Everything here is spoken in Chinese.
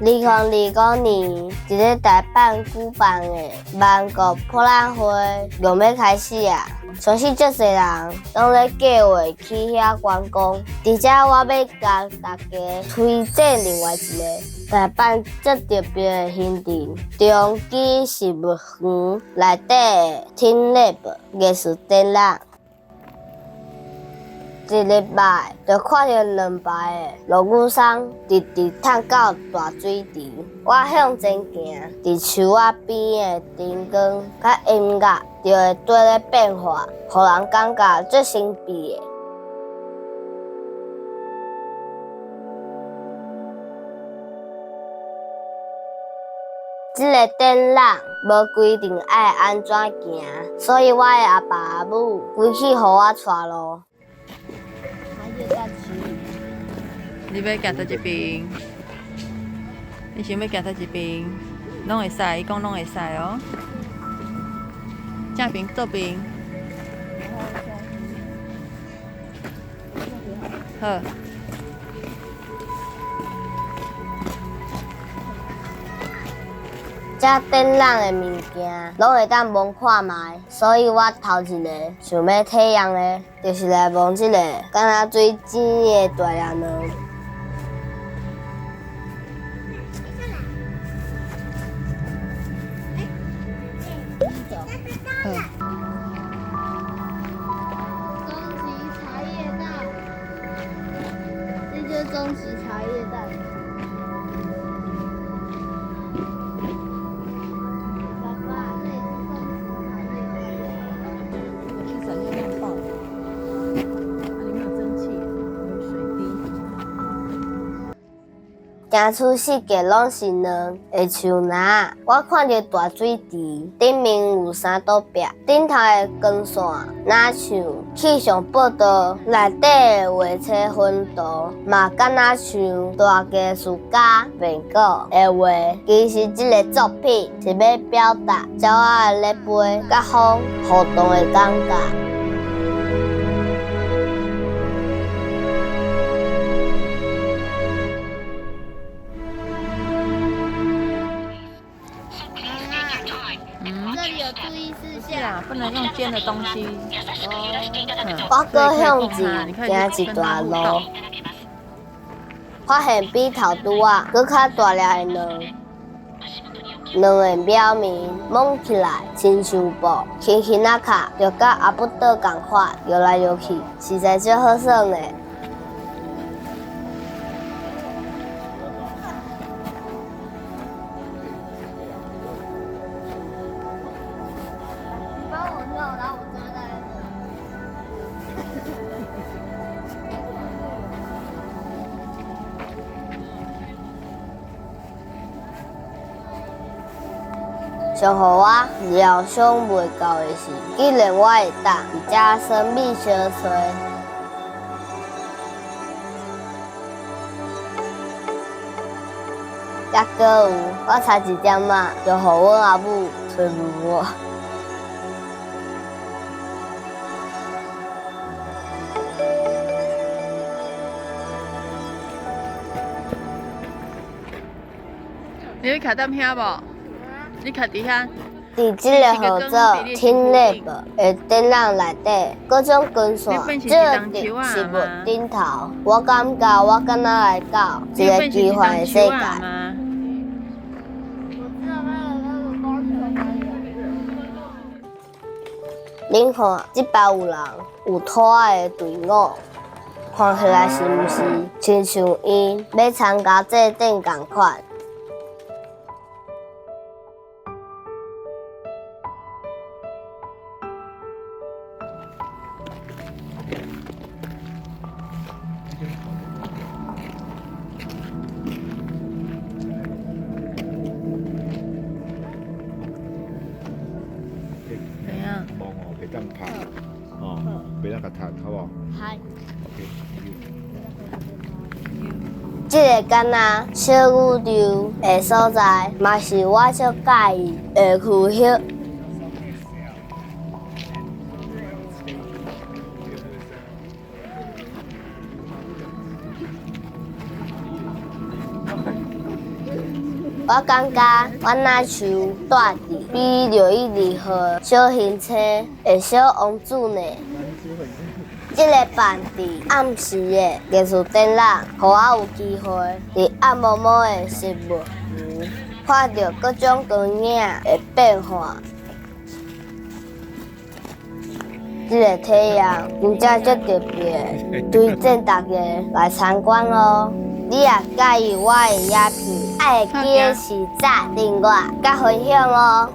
2025年，一个台北举办的万国博览会又要开始啊！相信足侪人拢咧计划去遐观光。而且我要甲大家推荐另外一个台北最特别的行程——中基植物园内底的 TeamLab 艺术展览。一礼拜就看到2排的落雨伞直直探到大水池。我向前行，伫树仔边的灯光甲音乐就会对咧变化，互人感觉最神秘的。这个展览无规定爱安怎行，所以我的阿爸阿母规气互我带路。你要行倒一边？你想要行倒一边？拢会使，伊讲拢会使哦。正边左边。好。这展览的物件拢会当摸看卖，所以我头一个想要体验的，就是来摸这个敢若水晶的大叶卵。好。终极茶叶蛋，这就是终极茶叶蛋。行出世界拢是人的树林，我看到大水池，顶面有三堵壁，顶头的光线若像气象报道内底的画册分图，嘛敢若像大艺术家变稿的画。其实这个作品是要表达鸟仔咧飞甲风互动的感觉。注意事项，不能用尖的东西。我搁向前行一段路，发现比头拄仔搁较大粒的卵，卵的表面摸起来亲像布，轻轻啊卡，就甲阿布倒共款，摇来摇去，实在足好耍呢。上互我料想袂到的是，既然我会当伫遮生米小吹，抑搁有我差一点仔就互阮阿母吹问我。你要徛踮遐无？你徛伫遐。伫即个号做 TeamLab 的展览内底，各种光线照伫植物顶头，我感觉我敢若来到一个奇幻的世界。恁看，即摆有人有拖的队伍，看起来是毋是亲像伊要参加这展共款？袂当拍，哦，袂当甲读，好无？嗨。 OK。这个敢若小宇宙的所在，嘛是我最介意的区域。我感觉我若像住伫比612号小行车的小王子呢。这个办伫暗时的艺术展览，互我有机会伫暗摸摸的食物园，看到各种各样的变化。这个体验真正足特别，推荐大家来参观哦。你也介意我的影片，爱记得是赞、订阅、甲分享哦。